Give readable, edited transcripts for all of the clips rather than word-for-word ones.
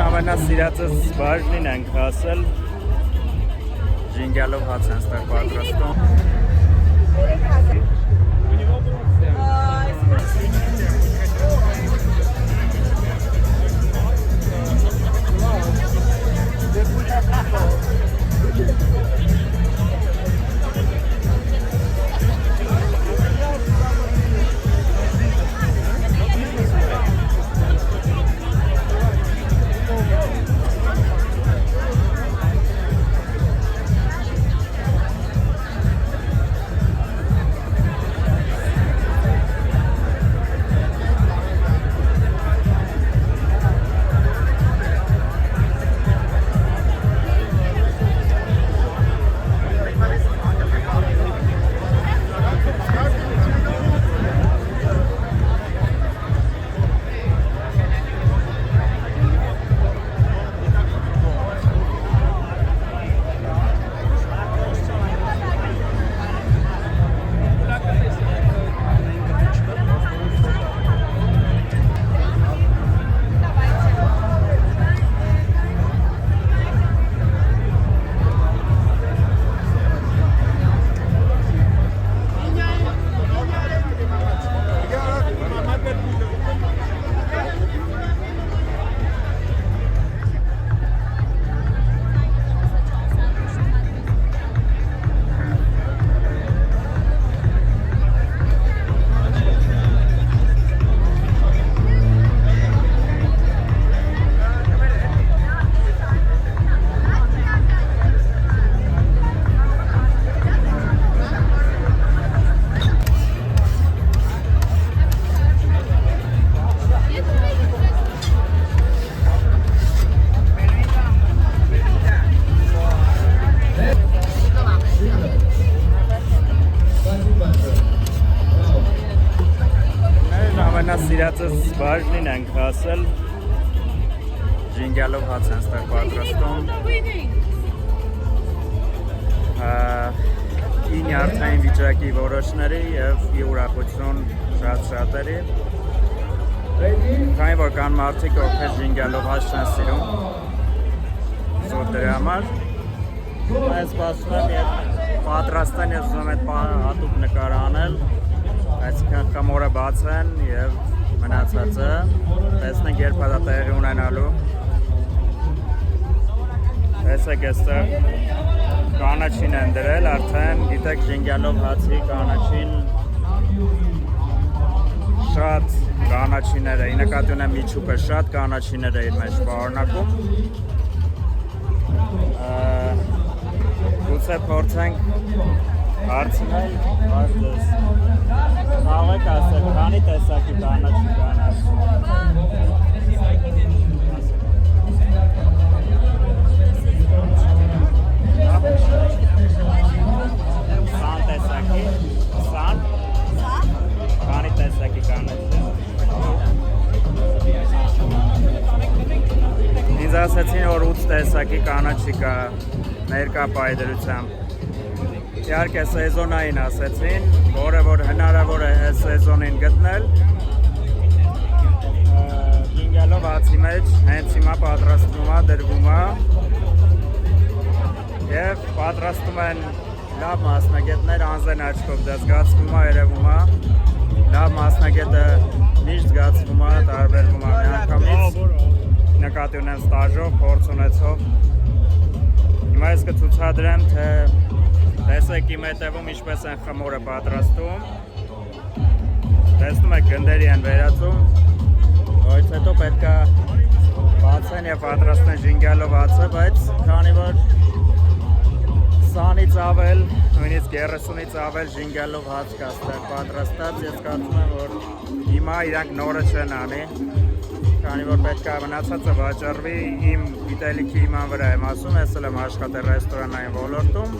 Ամենասիրածս բաժնին ենք հասել, ժինգյալով հաց են ստեղ պատրաստում։ Ամենասիրածս բաժնին ենք հասել, ժինգյալով հաց են ստեղ պատրաստում։ Ի նյարդային վիճակի որոշների և ի ուրախություն շատ-շատերի։ Քանի որ կան մարդիկ, ովքեր ժինգյալով հաց չեն սիրում, զուտ դրա համար։ Ես սպասում եմ և պատրաստեն ես ուզում այդ հատուկ նկար անել, այսինքն խմորը բացեն և մնացածը տեսնենք երբ հատա տեղի ունենալու։ Տեսեք այստեղ կանաչին են դրել, արդեն գիտեք ժինգյալով հացի կանաչին շատ կանաչիներ է, ի նկատի ունեմ միջուկը շատ կանաչիներ է իր մեջ պարունակում։ Գուցե փորձենք հարցնել, բայց կարող եք ասել, քանի տեսակի կանաչի կան Սան տեսակի, սան, քանի տեսակի կանաչի Ինձ ասեցին, որ 8 տեսակի կանաչի կա ներկա պայդրությամբ Իհարկե սեզոնային ասեցին, որը որ հնարավոր է այս սեզոնին գտնել ժինգյալով հացի մեջ հենց հիմա պատրաստվում է, դրվում է և պատրաստում են լավ մասնագետներ անձեն աչքով դա զգացվում է, երևում է լավ մասնագետը միշտ զգացվում է, տարբերվում է միանգամից նկատի ունեմ ստաժով, փորձ ունեցող հիմա ես կցուցադրեմ, թե տեսեք իմ հետևում ինչպես են խմորը պատրաստում տեսնում եք գնդերի են վերածում որից հետո պետք է բացեն և պատրաստեն ժինգյալով հացը, բայց քանի որ 20-ից ավել, նույնիսկ 30-ից ավել ժինգյալով հաց կա ստեղ պատրաստած, ես կարծում եմ, որ հիմա իրանք նորը չեն անի, քանի որ պետք է մնացածը վաճառվի իմ գիտելիքի իման վրա եմ ասում, ես էլ եմ աշխատել ռեստորանային ոլորտում,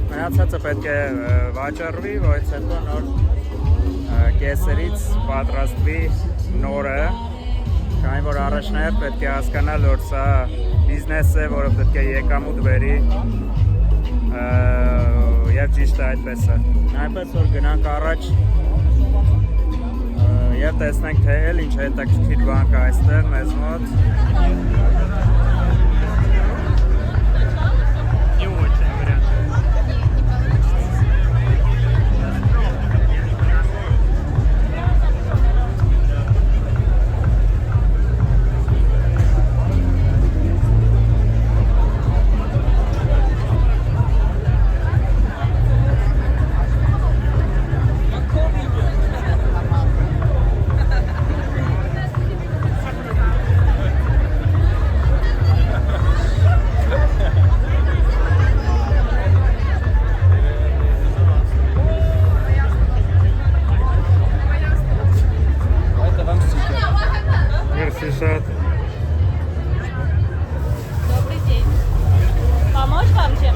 մնացածը պետք է վաճառվի, որից հետո նոր կեսերից պատրաստվի նորը, Քանի որ առաջնահերթ պետք է հասկանալ, որ սա բիզնես է, որը պետք է եկամուտ բերի եւ ճիշտ է այդպես է։ Այնպես որ գնանք առաջ եւ տեսնենք թե էլ ինչ հետաքրքիր բան կա այստեղ մեզ մոտ։ Добрый день. Помочь вам чем?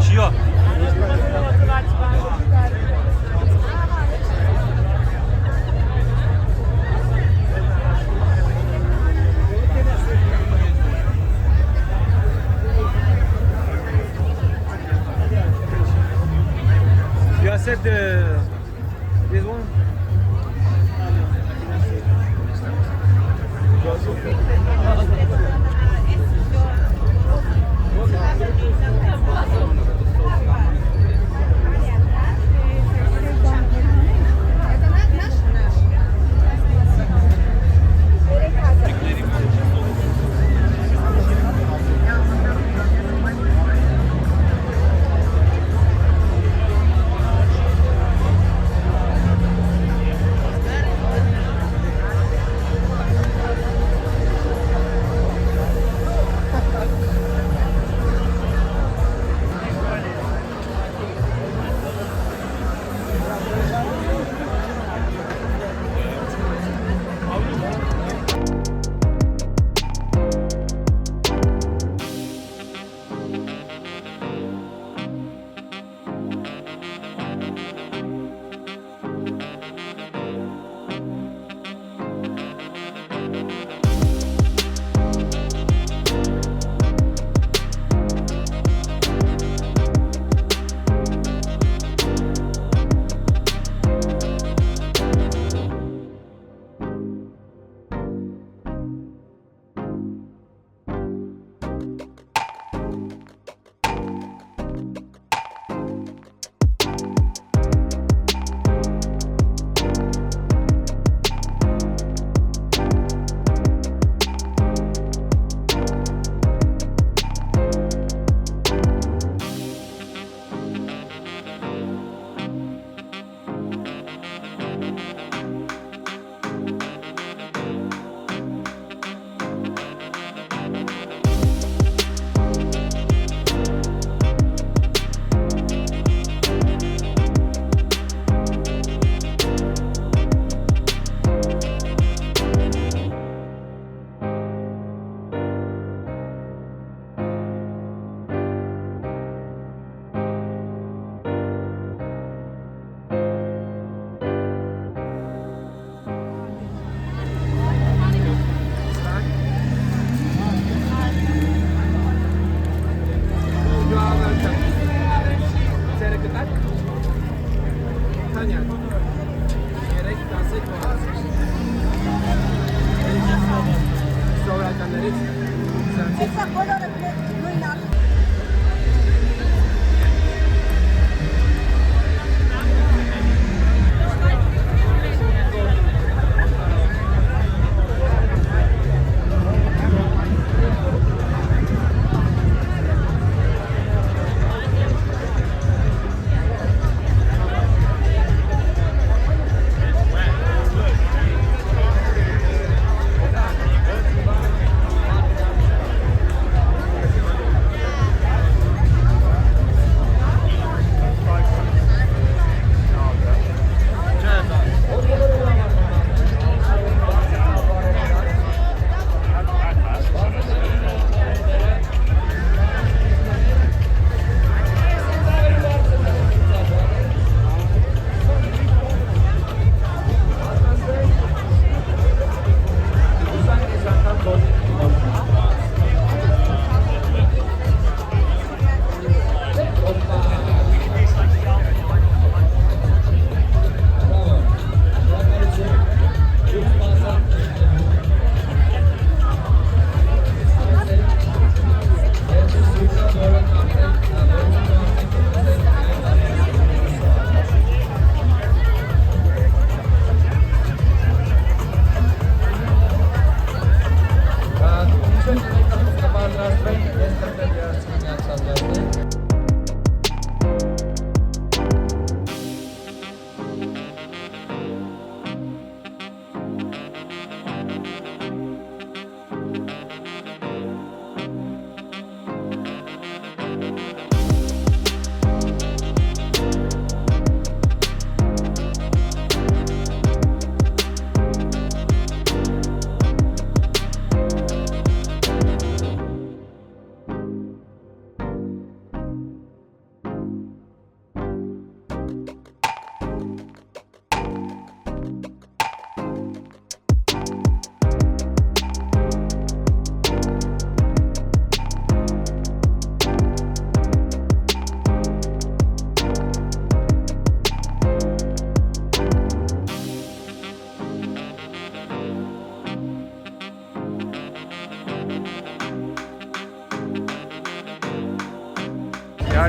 Чье? You accept this one?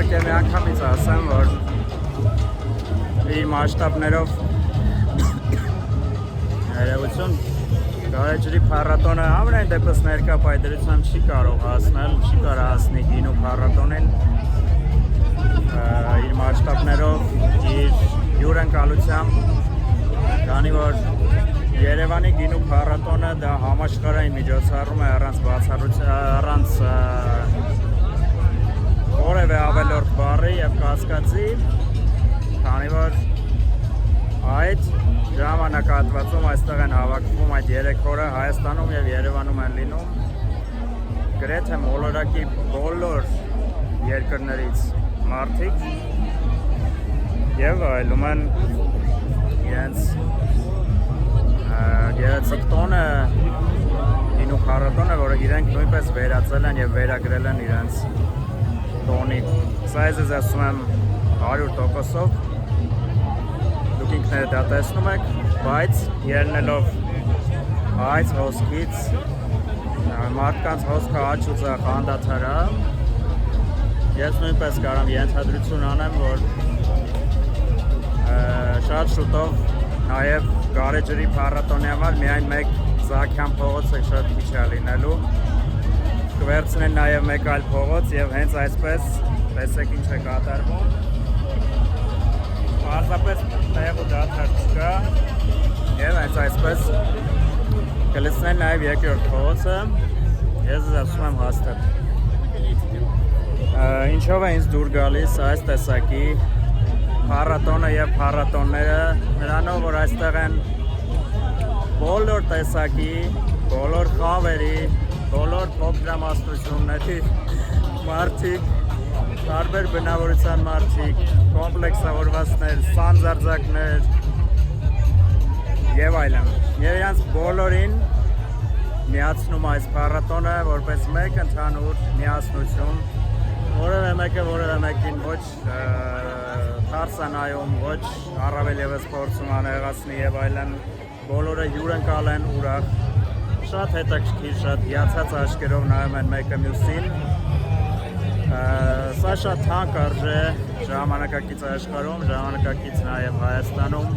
իհարկե մի անգամից ասեմ, որ իր մասշտաբներով երևություն Գարեջրի փառատոնը ամենայն դեպս ներկա պայդրությամբ չի կարող հասնել, չի կարող հասնի գինու փառատոնին իր մասշտաբներով, իր հյուրընկալությամբ, քանի որ Երևանի գինու փառատոնը դա համաշխարհային միջոցառում է առանց որևէ ավելորդ բառի եւ կասկածի, քանի որ այդ ժամանակահատվածում այստեղ են հավաքվում այդ 3 օրը Հայաստանում եւ Երևանում են լինում գրեթե մոլորակի բոլոր երկրներից մարդիկ եւ այլում են իրենց գեղեցիկ տոնը գինու փառատոնը, որը իրենք նույնպես վերածել են եւ վերագրել են իրենց տոնի։ Սա ես ասում եմ 100%-ով դուք ինքներդ դա տեսնում եք, բայց ելնելով այս հոսքից մարդկանց հոսքը աչ ու ձախ անդադարա, ես նույնպես կարող եմ ենթադրություն անեմ, որ շատ շուտով նաև Գարեջրի փառատոնի համար միայն մեկ Զաքյան փողոցը շատ քիչ է լինելու, կվերցնեն նաև մեկ այլ փողոց եւ հենց այսպես տեսեք ինչ է կատարվում։ Պարզապես տեղ ու դադար չկա եւ հենց այսպես կլցնեն նաև երկրորդ փողոցը, ես ասում եմ հաստատ։ Ինչով է ինձ դուր գալիս այս տեսակի փառատոնը եւ փառատոնները, նրանով որ այստեղ են բոլոր տեսակի, բոլոր խավերի, բոլոր փոքրամասնությունների մարդիկ, տարբեր բնավորության մարդիկ, կոմպլեքսավորվածներ, սանձարձակներ եւ այլն։ Եվ իրանց բոլորին միացնում այս փառատոնը որպես մեկ ընդհանուր միասնություն, որևէ մեկը որևէ մեկին ոչ թարսանայում, ոչ առավել եւս փորձում անհեղացնի եւ այլն, բոլորը հյուրընկալ են ուրախ, շատ հետաքրքիր, շատ հիացած աչքերով նայում են մեկը մյուսին։ Սա շատ թանկ արժե ժամանակակից աշխարհում, ժամանակակից նաեւ Հայաստանում։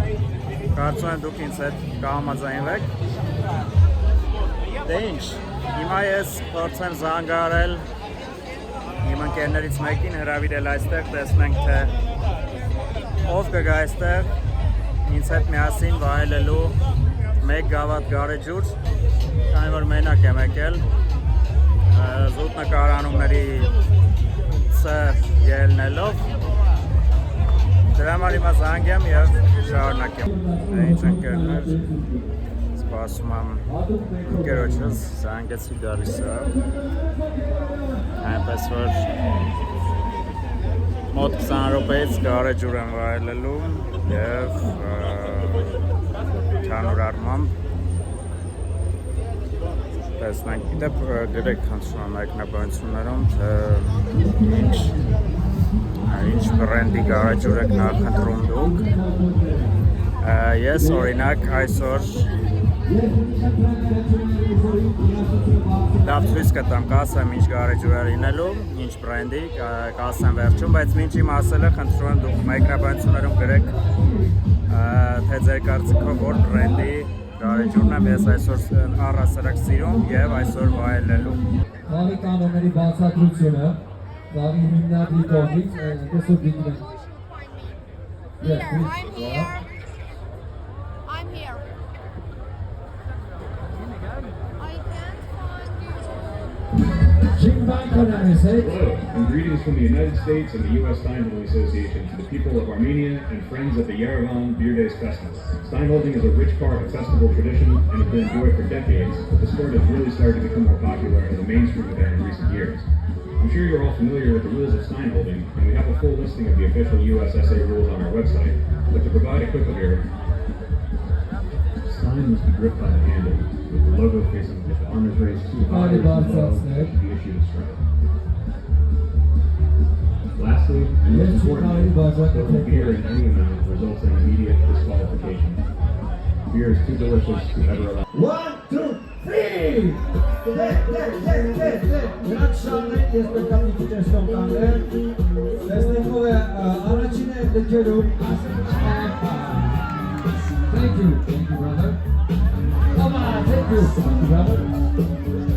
Կարծում եմ դուք ինձ հետ կհամաձայնվեք։ Դե ինչ, հիմա ես փորձեմ զանգահարել իմ ընկերներից մեկին, հրավիրել այստեղ, տեսնենք թե ով կգա այստեղ ինձ հետ միասին վայելելու մեկ գավաթ գարեջուր, քանի որ մենակ եմ եկել զուտ նկարանումների ելնելով, դրա համար հիմա զանգեմ եւ շարունակեմ։ Ինչ ընկերներ, սպասում եմ ընկերոջս, զանգեցի գալիս է, այնպես որ մոտ 20 րոպեից գարեջուր եմ վայելելու եւ ընդհանուր առմամբ տեսնենք, դեպ գրեք խնդրում եմ մեկնաբանություններում, թե ինչ բրենդի գարեջուր եք նախընտրում դուք։ Ես օրինակ այսօր լավ ցույց կտամ, կասեմ ինչ գարեջուր է լինելու, ինչ բրենդի, կասեմ վերջում, բայց մինչ իմ ասելը խնդրում եմ դուք մեկնաբանություններում գրեք, թե ձեր կարծիքով որ բրենդի գարեջուրն եմ ես այսօր առհասարակ սիրում եւ այսօր վայելելու։ Ծաղի կանոնների բացատրությունը, ծաղի հիմնադրի կողմից, այսօր դիտում I'm here. I'm here. I can't find you. Hello, and greetings from the United States and the U.S. Steinholding Association to the people of Armenia and friends of the Yerevan Beer Days Festival. Steinholding is a rich part of festival tradition and has been enjoyed for decades, but the sport has really started to become more popular as a mainstream event in recent years. I'm sure you're all familiar with the rules of Steinholding, and we have a full listing of the official USSA rules on our website, but to provide a quick overview, Stein must be gripped by the handle, with the logo facing the arm is raised too high or too low, it should be issued a strike. Lastly, and most importantly, spilling beer in any amount results in immediate disqualification. Beer is too delicious to ever allow. 1, 2, 3! Let. Not Sean, yes, but come to just come down there. Legeru. Thank you, brother. Come on, thank you, brother.